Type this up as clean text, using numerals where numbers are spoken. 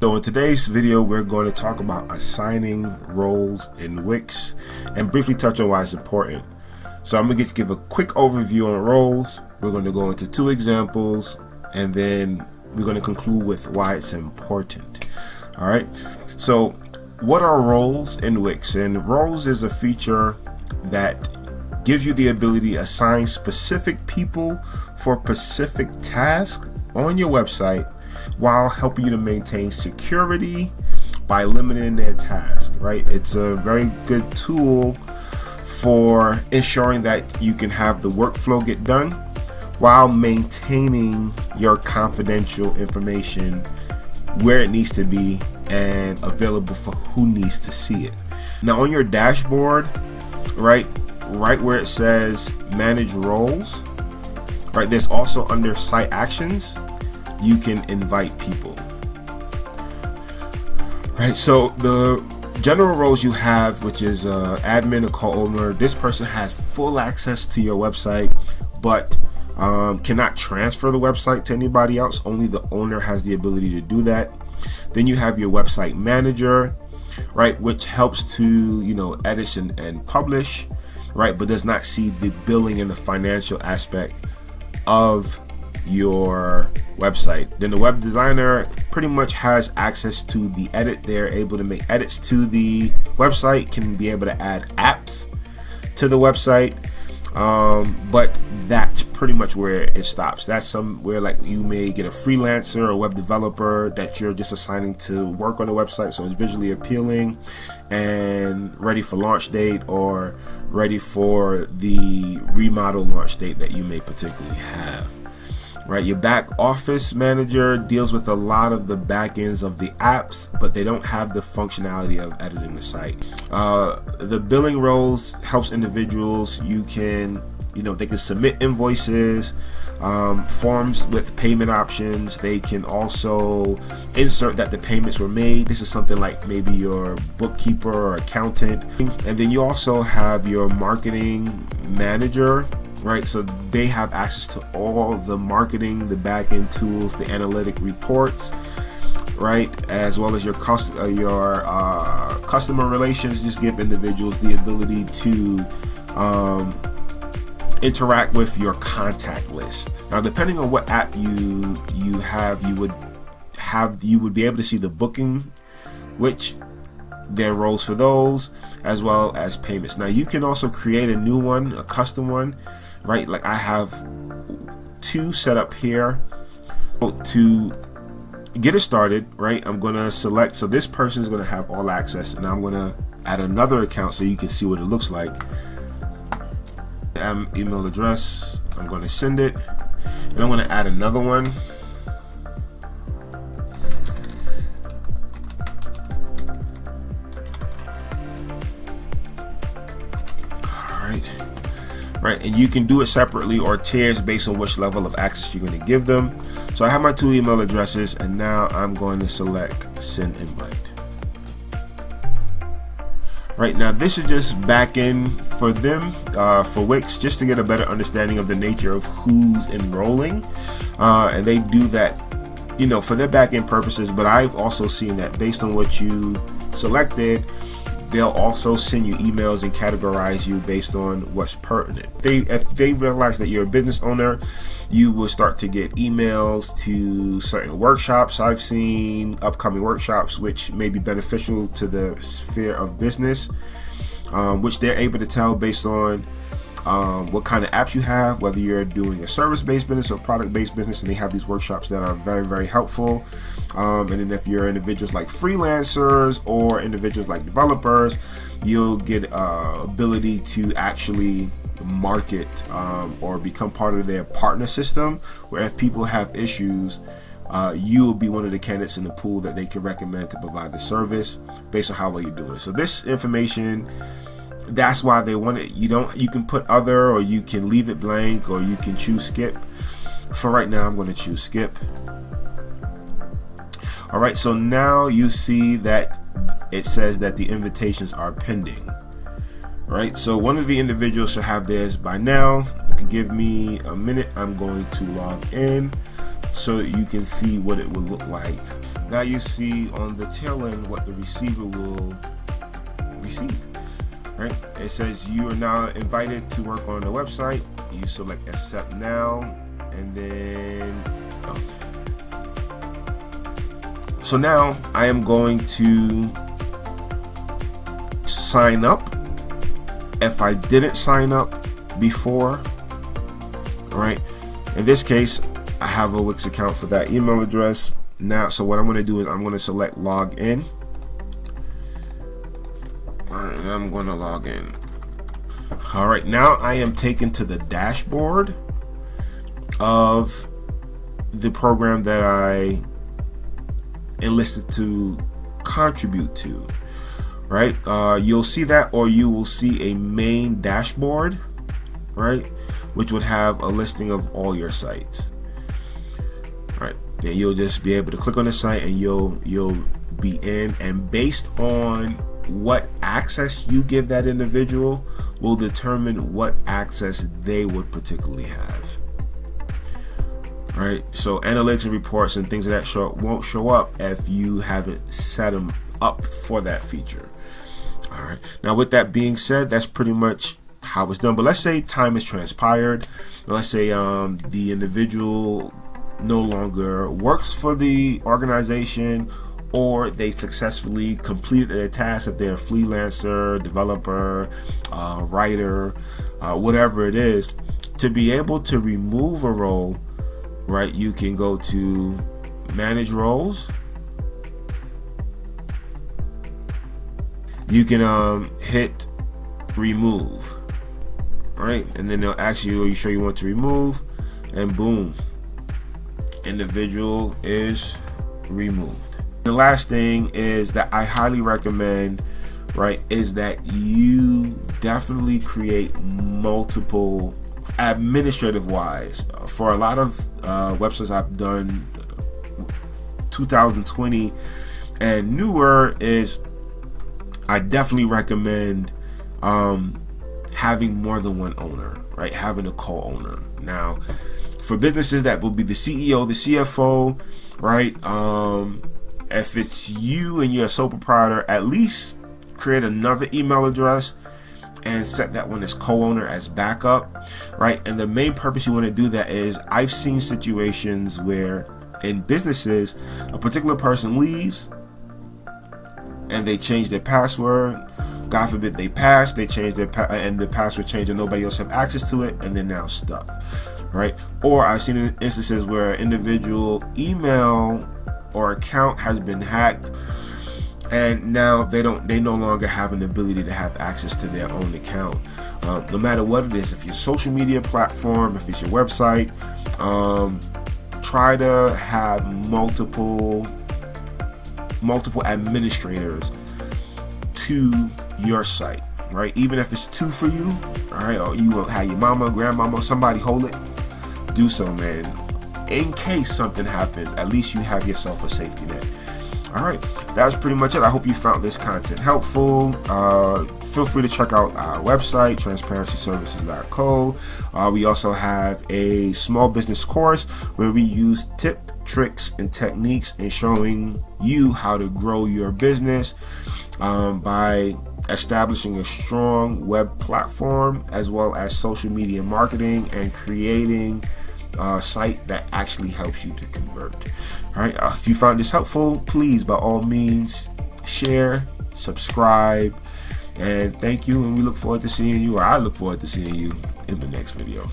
So in today's video, we're going to talk about assigning roles in Wix and briefly touch on why it's important. So I'm going to give a quick overview on roles. We're going to go into two examples, and then we're going to conclude with why it's important. All right. So what are roles in Wix? And roles is a feature that gives you the ability to assign specific people for specific tasks on your website, while helping you to maintain security by limiting their tasks, right? It's a very good tool for ensuring that you can have the workflow get done while maintaining your confidential information where it needs to be and available for who needs to see it. Now on your dashboard, right where it says manage roles, right, there's also under site actions, you can invite people, right? So the general roles you have, which is admin, a co-owner, this person has full access to your website, but cannot transfer the website to anybody else. Only the owner has the ability to do that. Then you have your website manager, right, which helps to, edit and publish, right, but does not see the billing and the financial aspect of your website. Then the web designer pretty much has access to the edit. They're able to make edits to the website, can be able to add apps to the website, but that's pretty much where it stops. That's somewhere like you may get a freelancer or web developer that you're just assigning to work on the website, so it's visually appealing and ready for launch date or ready for the remodel launch date that you may particularly have. Right, your back office manager deals with a lot of the back ends of the apps, but they don't have the functionality of editing the site. The billing roles helps individuals. You can, they can submit invoices, forms with payment options. They can also insert that the payments were made. This is something like maybe your bookkeeper or accountant. And then you also have your marketing manager, right? So they have access to all the marketing, the back-end tools, the analytic reports, right? As well as your customer relations. Just give individuals the ability to interact with your contact list. Now, depending on what app you have, you would be able to see the booking, which there are roles for those, as well as payments. Now you can also create a new one, a custom one, right? Like I have two set up here. To get it started, right, I'm gonna select, so this person is gonna have all access, and I'm gonna add another account so you can see what it looks like. Email address, I'm gonna send it, and I'm gonna add another one. Right, and you can do it separately or tiers based on which level of access you're going to give them. So I have my two email addresses, and now I'm going to select send invite. Right, now this is just back in for them, for Wix, just to get a better understanding of the nature of who's enrolling, and they do that, for their back end purposes. But I've also seen that based on what you selected, they'll also send you emails and categorize you based on what's pertinent. If they realize that you're a business owner, you will start to get emails to certain workshops. I've seen upcoming workshops which may be beneficial to the sphere of business, which they're able to tell based on what kind of apps you have, whether you're doing a service-based business or product-based business, and they have these workshops that are very, very helpful. And then if you're individuals like freelancers or individuals like developers, you'll get ability to actually market or become part of their partner system, where if people have issues, you will be one of the candidates in the pool that they can recommend to provide the service based on how well you're doing. So this information, that's why they want it. You can put other, or you can leave it blank, or you can choose skip. For right now, I'm going to choose skip. All right, so now you see that it says that the invitations are pending. Right, so one of the individuals should have theirs by now. Give me a minute. I'm going to log in. so that you can see what it will look like. Now you see on the tail end what the receiver will receive. Right? It says you are now invited to work on the website. You select accept now, and then so now I am going to sign up. If I didn't sign up before, right? In this case, I have a Wix account for that email address now. So what I'm going to do is I'm going to select log in. All right, I'm going to log in. All right, now I am taken to the dashboard of the program that I enlisted to contribute to. Right, you'll see that, or you will see a main dashboard, right, which would have a listing of all your sites. Right, and you'll just be able to click on the site, and you'll be in, and based on what access you give that individual will determine what access they would particularly have. Right, so analytics and reports and things of that sort won't show up if you haven't set them up for that feature. All right, now with that being said, that's pretty much how it's done. But let's say time has transpired. Let's say the individual no longer works for the organization, or they successfully completed their task. If they're a freelancer, developer, writer, whatever it is, to be able to remove a role, right, you can go to manage roles. You can hit remove, right, and then they'll ask you, are you sure you want to remove? And boom, individual is removed. The last thing is that I highly recommend, right, is that you definitely create multiple administrative wise. For a lot of websites I've done 2020 and newer, is I definitely recommend having more than one owner, right? Having a co-owner. Now, for businesses, that will be the CEO, the CFO, right? If it's you and you're a sole proprietor, at least create another email address and set that one as co-owner, as backup, right? And the main purpose you want to do that is, I've seen situations where in businesses, a particular person leaves and they change their password. God forbid they pass, they change their and the password changed and nobody else have access to it, and they're now stuck, right? Or I've seen instances where an individual email or account has been hacked, and now they no longer have an ability to have access to their own account. No matter what it is, if your social media platform, if it's your website, try to have multiple administrators to your site, right? Even if it's two for you, all right, or you will have your mama, grandmama, somebody hold it, do so, man. In case something happens, at least you have yourself a safety net. All right, that's pretty much it. I hope you found this content helpful. Feel free to check out our website, transparencyservices.co. We also have a small business course where we use tips, tricks, and techniques in showing you how to grow your business by establishing a strong web platform, as well as social media marketing and creating a site that actually helps you to convert. All right, if you found this helpful, please by all means share, subscribe, and thank you. And we look forward to seeing you, or I look forward to seeing you in the next video.